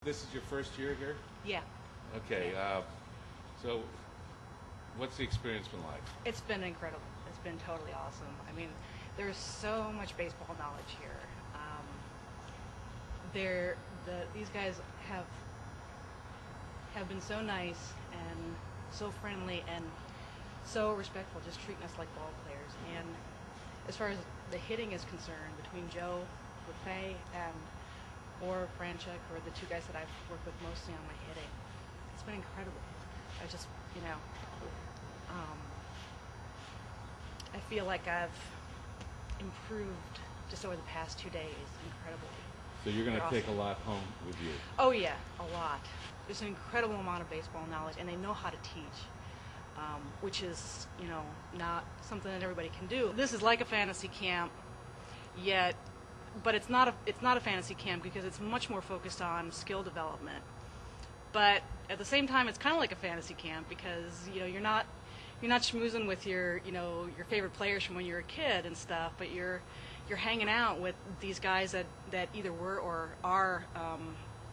This is your first year here? Yeah, Okay, so what's the experience been like? it's been incredible. It's been totally awesome. I mean, there's so much baseball knowledge here. These guys have been so nice and so friendly and so respectful, just treating us like ball players. And as far as the hitting is concerned, between Joe Lefay and or Franchuk, or the two guys that I've worked with mostly on my hitting, it's been incredible. I just, I feel like I've improved just over the past 2 days incredibly. So you're going to They're take a lot home with you. Oh yeah, a lot. There's an incredible amount of baseball knowledge, and they know how to teach, which is, not something that everybody can do. This is like a fantasy camp, but it's not a fantasy camp because it's much more focused on skill development. But at the same time, it's kind of like a fantasy camp because you're not schmoozing with your favorite players from when you're a kid and stuff, but you're hanging out with these guys that either were or are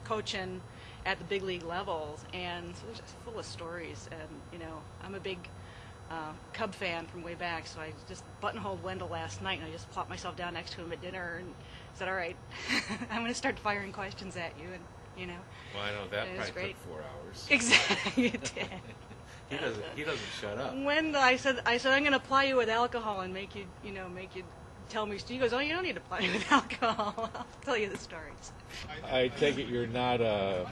coaching at the big league levels, and so they're just full of stories. And I'm a big Cub fan from way back, so I just buttonholed Wendell last night, and I just plopped myself down next to him at dinner and said, "All right, I'm going to start firing questions at you," and Well, I know that it was probably great. took 4 hours. Exactly, it did. He doesn't shut up. When I said I'm going to apply you with alcohol and make you tell me. He goes, "Oh, you don't need to apply me with alcohol. I'll tell you the stories." I take it you're not a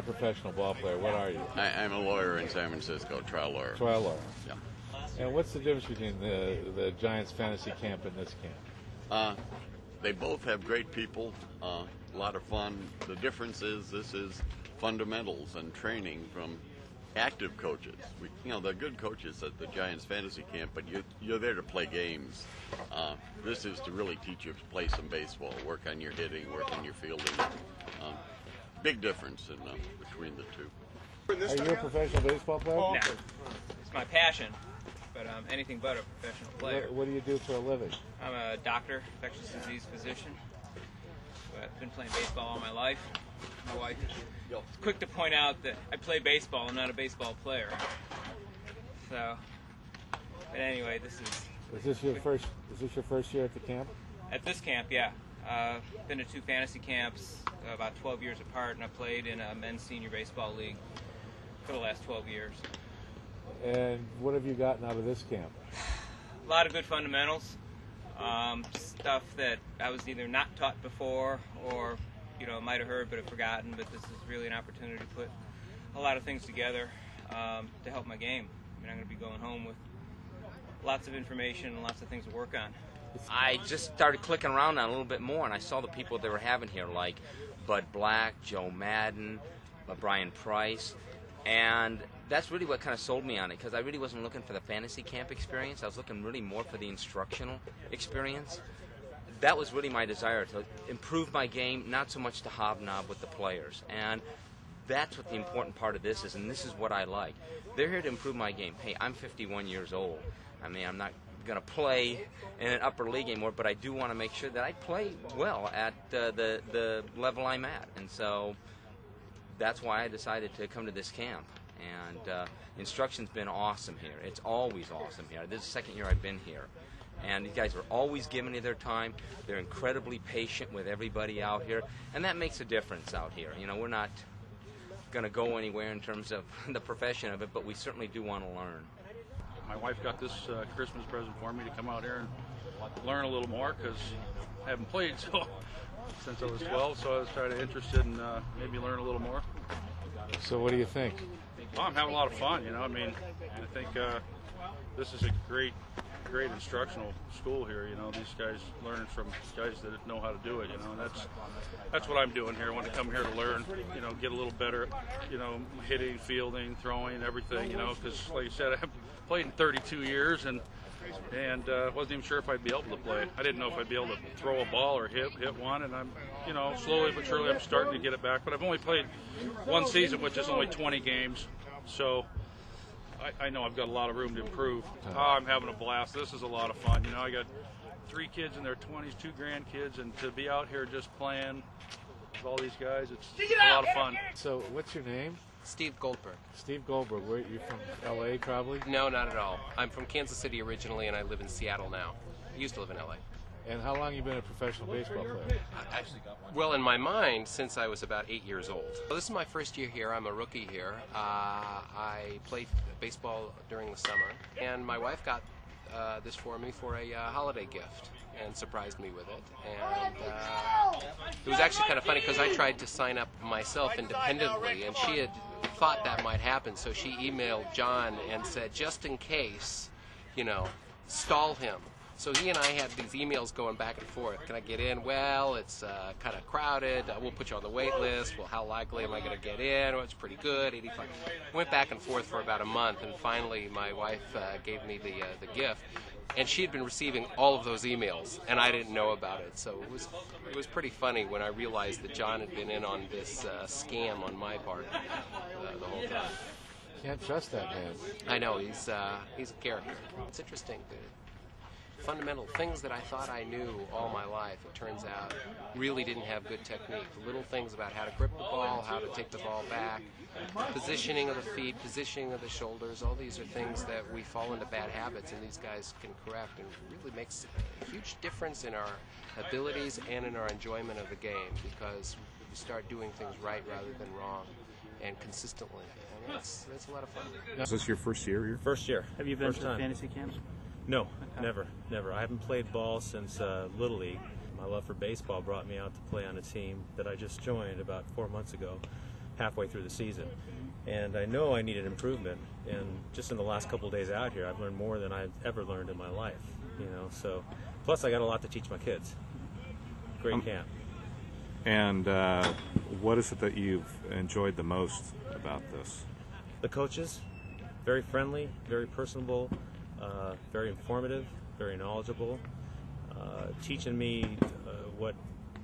professional ball player. What are you? I'm a lawyer in San Francisco, trial lawyer. Trial lawyer. Yeah. And what's the difference between the Giants fantasy camp and this camp? They both have great people, a lot of fun. The difference is this is fundamentals and training from active coaches. They're good coaches at the Giants fantasy camp, but you're there to play games. This is to really teach you to play some baseball, work on your hitting, work on your fielding. Big difference between the two. Are you a professional baseball player? No, it's my passion, but I'm anything but a professional player. What do you do for a living? I'm a doctor, infectious disease physician. But I've been playing baseball all my life. My wife is quick to point out that I play baseball. I'm not a baseball player. So, but anyway, Is this your first year at the camp? at this camp, yeah. Been to 2 fantasy camps, about 12 years apart, and I played in a men's senior baseball league for the last 12 years. And what have you gotten out of this camp? A lot of good fundamentals, stuff that I was either not taught before or might have heard but have forgotten, but this is really an opportunity to put a lot of things together to help my game. I mean, I'm going to be going home with lots of information and lots of things to work on. I just started clicking around on it a little bit more, and I saw the people they were having here, like Bud Black, Joe Madden, Brian Price, and that's really what kind of sold me on it, because I really wasn't looking for the fantasy camp experience. I was looking really more for the instructional experience. That was really my desire, to improve my game, not so much to hobnob with the players. And that's what the important part of this is, and this is what I like. They're here to improve my game. Hey, I'm 51 years old. I mean, I'm not going to play in an upper league anymore, but I do want to make sure that I play well at the level I'm at. And so that's why I decided to come to this camp. And instruction's been awesome here. It's always awesome here. This is the second year I've been here. And these guys are always giving me their time. They're incredibly patient with everybody out here. And that makes a difference out here. We're not going to go anywhere in terms of the profession of it, but we certainly do want to learn. My wife got this Christmas present for me to come out here and learn a little more, because I haven't played since I was 12, so I was kind of interested in maybe learn a little more. So what do you think? Well, I'm having a lot of fun, I think this is a great instructional school here. These guys learning from guys that know how to do it, and that's what I'm doing here. I want to come here to learn, get a little better, hitting, fielding, throwing, everything, because like I said, I've played in 32 years and wasn't even sure if I'd be able to play. I didn't know if I'd be able to throw a ball or hit one, and I'm, slowly but surely I'm starting to get it back. But I've only played one season, which is only 20 games, so I know I've got a lot of room to improve. I'm having a blast. This is a lot of fun. I got 3 kids in their 20s, 2 grandkids, and to be out here just playing all these guys. It's a lot of fun. So, what's your name? Steve Goldberg. Steve Goldberg. Where you from? L.A. probably. No, not at all. I'm from Kansas City originally, and I live in Seattle now. I used to live in L.A. And how long you been a professional baseball player? Well, in my mind, since I was about 8 years old. Well, this is my first year here. I'm a rookie here. I played baseball during the summer, and my wife got this for me for a holiday gift and surprised me with it. And it was actually kind of funny because I tried to sign up myself independently, and she had thought that might happen, so she emailed John and said, just in case, stall him. So he and I had these emails going back and forth. Can I get in? Well, it's kind of crowded. We'll put you on the wait list. Well, how likely am I going to get in? Well, it's pretty good, 85. Went back and forth for about a month, and finally my wife gave me the gift. And she had been receiving all of those emails, and I didn't know about it. So it was pretty funny when I realized that John had been in on this scam on my part the whole time. Can't trust that man. I know, he's a character. It's interesting. Fundamental things that I thought I knew all my life, it turns out, really didn't have good technique. Little things about how to grip the ball, how to take the ball back, positioning of the feet, positioning of the shoulders, all these are things that we fall into bad habits and these guys can correct, and it really makes a huge difference in our abilities and in our enjoyment of the game, because we start doing things right rather than wrong and consistently. And that's a lot of fun. Is this your first year here? First year. Have you been First to time. fantasy camps? No, never. I haven't played ball since Little League. My love for baseball brought me out to play on a team that I just joined about 4 months ago, halfway through the season. And I know I needed improvement. And just in the last couple of days out here, I've learned more than I've ever learned in my life. So plus I got a lot to teach my kids. Great camp. And what is it that you've enjoyed the most about this? The coaches, very friendly, very personable. Very informative, very knowledgeable, teaching me what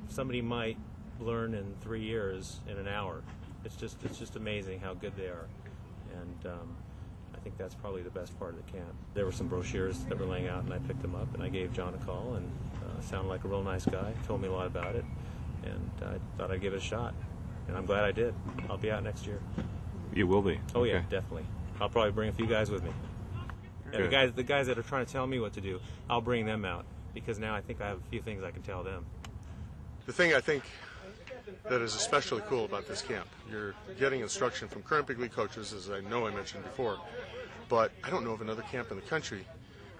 somebody might learn in 3 years in an hour. It's just amazing how good they are, and I think that's probably the best part of the camp. There were some brochures that were laying out, and I picked them up, and I gave John a call, and sounded like a real nice guy, told me a lot about it, and I thought I'd give it a shot, and I'm glad I did. I'll be out next year. You will be? Oh okay. yeah, definitely. I'll probably bring a few guys with me. Yeah, the guys that are trying to tell me what to do, I'll bring them out, because now I think I have a few things I can tell them. The thing I think that is especially cool about this camp, you're getting instruction from current big league coaches, as I know I mentioned before, but I don't know of another camp in the country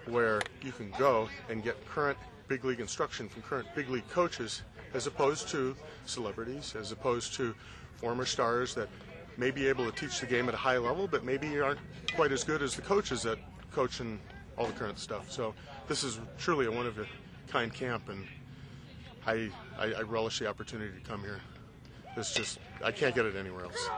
where you can go and get current big league instruction from current big league coaches, as opposed to celebrities, as opposed to former stars that may be able to teach the game at a high level, but maybe aren't quite as good as the coaches that coach and all the current stuff. So this is truly a one-of-a-kind camp, and I relish the opportunity to come here. I can't get it anywhere else.